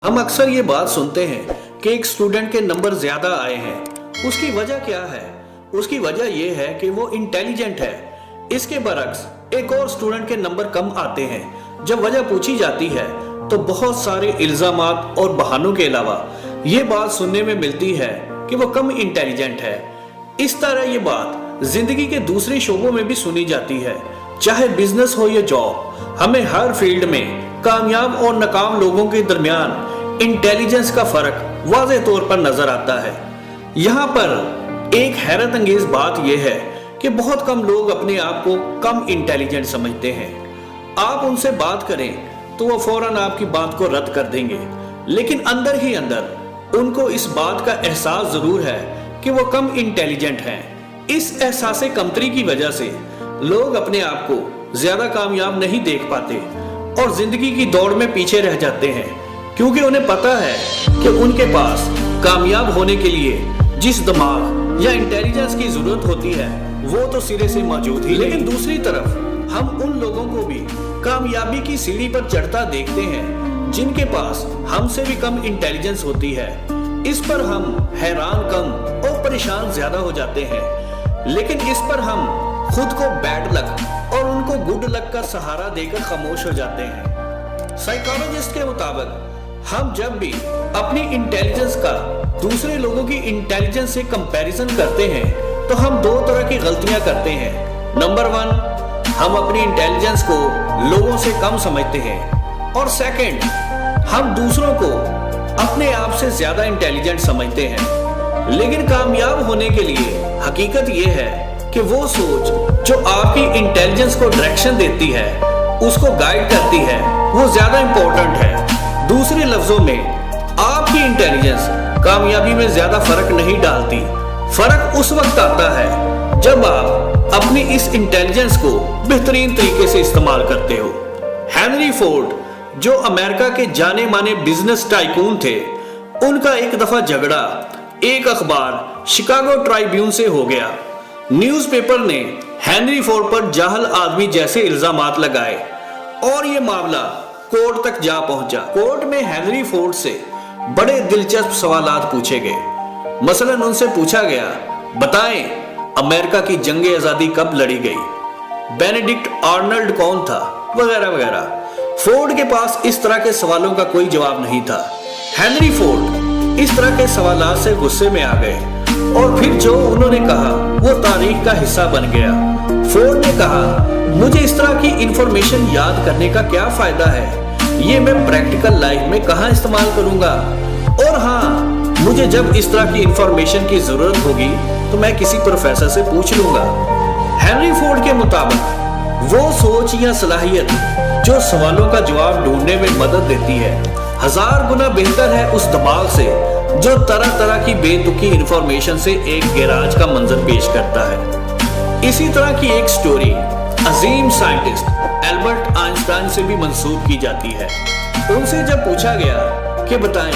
हम अक्सर ये बात सुनते हैं कि एक स्टूडेंट के नंबर ज्यादा आए हैं। उसकी वजह क्या है? उसकी वजह ये है कि वो इंटेलिजेंट है। इसके बरक्स एक और स्टूडेंट के नंबर कम आते हैं। जब वजह पूछी जाती है तो बहुत सारे इल्जामात और बहानों के अलावा ये बात सुनने में मिलती है कि वो कम इंटेलिजेंट है। इस तरह ये बात जिंदगी के दूसरे शोबों में भी सुनी जाती है, चाहे बिजनेस हो या जॉब। हमें हर फील्ड में कामयाब और नाकाम लोगों के दरमियान इंटेलिजेंस का फर्क वाज़ेह तौर पर नजर आता है। यहाँ पर एक हैरत अंगेज बात यह है कि बहुत कम लोग अपने आप को कम इंटेलिजेंट समझते हैं। आप उनसे बात करें तो वो फौरन आपकी बात को रद्द कर देंगे, लेकिन अंदर ही अंदर उनको इस बात का एहसास जरूर है कि वो कम इंटेलिजेंट हैं। इस एहसास कमतरी की वजह से लोग अपने आप को ज्यादा कामयाब नहीं देख पाते और जिंदगी की दौड़ में पीछे रह जाते हैं, क्योंकि उन्हें पता है कि उनके पास कामयाब होने के लिए जिस दिमाग या इंटेलिजेंस की जरूरत होती है वो तो सिरे से मौजूद ही। लेकिन दूसरी तरफ हम उन लोगों को भी कामयाबी की सीढ़ी पर चढ़ता देखते हैं जिनके पास हमसे भी कम इंटेलिजेंस होती है। इस पर हम हैरान कम और परेशान ज्यादा हो जाते हैं, लेकिन इस पर हम खुद को बैड लक और उनको गुड लक का सहारा देकर खामोश हो जाते हैं। साइकोलॉजिस्ट के मुताबिक हम जब भी अपनी इंटेलिजेंस का दूसरे लोगों की इंटेलिजेंस से कंपैरिजन करते हैं तो हम दो तरह की गलतियां करते हैं। नंबर 1, हम अपनी इंटेलिजेंस को लोगों से कम समझते हैं, और सेकंड, हम दूसरों को अपने आप से ज्यादा इंटेलिजेंट समझते हैं। लेकिन कामयाब होने के लिए हकीकत यह है कि वो सोच जो आपकी इंटेलिजेंस को डायरेक्शन देती है, उसको गाइड करती है, वो ज्यादा इंपॉर्टेंट है। दूसरे लफ्जों में आपकी इंटेलिजेंस कामयाबी में ज्यादा फर्क नहीं डालती। फर्क उस वक्त आता है जब आप अपनी इस इंटेलिजेंस को बेहतरीन तरीके से इस्तेमाल करते हो। हेनरी फोर्ड, जो अमेरिका के जाने माने बिजनेस टाइकून थे, उनका एक दफा झगड़ा एक अखबार शिकागो ट्राइब्यून से हो गया। न्यूज़पेपर ने हेनरी फोर्ड पर जाहल आदमी जैसे इल्जामात लगाए और यह मामला कोर्ट तक जा पहुंचा। कोर्ट में हेनरी फोर्ड से बड़े दिलचस्प सवालात पूछे गए। मसलन उनसे पूछा गया, बताएं अमेरिका की जंग आजादी कब लड़ी गई, बेनेडिक्ट आर्नल्ड कौन था, वगैरह वगैरह। फोर्ड के पास इस तरह के सवालों का कोई जवाब नहीं था। हेनरी फोर्ड इस तरह के सवालात से गुस्से में आ गए और फिर जो उन्होंने कहा वो तारीख का हिस्सा बन गया। फोर्ड ने कहा, मुझे इस तरह की इंफॉर्मेशन याद करने का क्या फायदा है, ये मैं प्रैक्टिकल लाइफ में कहां इस्तेमाल करूंगा, और हाँ, मुझे जब इस तरह की इंफॉर्मेशन की जरूरत होगी तो मैं किसी प्रोफेसर से पूछ लूंगा। हेनरी फोर्ड के मुताबिक वो सोच या सलाहियत जो सवालों का जवाब ढूंढने में मदद देती है 1000 गुना बेहतर है उस दिमाग से जो तरह तरह की बेतुकी इंफॉर्मेशन से एक गैराज का मंजर पेश करता है। इसी तरह की एक स्टोरी अजीम साइंटिस्ट एल्बर्ट आइंस्टाइन से भी मंसूब की जाती है। उनसे जब पूछा गया कि बताएं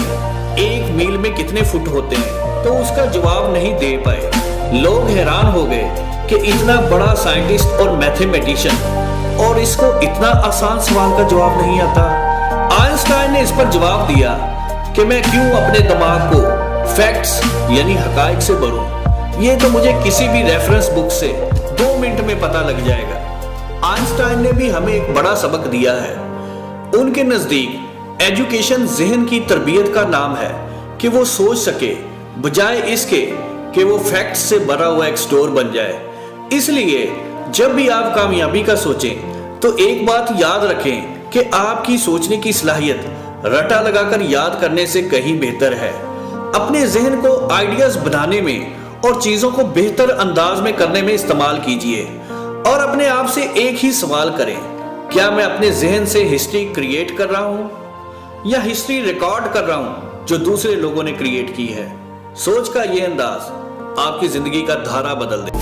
एक मील में कितने फुट होते हैं, तो उसका जवाब नहीं दे पाए। लोग हैरान हो गए कि इतना बड़ा साइंटिस्ट और मैथमेटिशियन और इसको इतना आसान सवाल का जवाब नहीं आता। आइंस्टाइन ने इस पर जवाब दिया कि मैं क्यों अपने दिमाग को फैक्ट्स यानी हकाइक से भरूं, ये तो मुझे किसी भी रेफरेंस बुक से 2 मिनट में पता लग जाएगा। आइंस्टाइन ने भी हमें एक बड़ा सबक दिया है। उनके नजदीक एजुकेशन ज़हन की तरबियत का नाम है कि वो सोच सके बजाय इसके कि वो फैक्ट्स से भरा हुआ एक स्टोर बन जाए। इसलिए जब भी आप कामयाबी का सोचें तो एक बात याद रखें कि आपकी सोचने की सलाहियत रटा लगाकर याद करने से कहीं बेहतर है। अपने जहन को आइडियाज बनाने में और चीजों को बेहतर अंदाज में करने में इस्तेमाल कीजिए, और अपने आप से एक ही सवाल करें, क्या मैं अपने जहन से हिस्ट्री क्रिएट कर रहा हूं या हिस्ट्री रिकॉर्ड कर रहा हूं जो दूसरे लोगों ने क्रिएट की है। सोच का यह अंदाज आपकी जिंदगी का धारा बदल दे।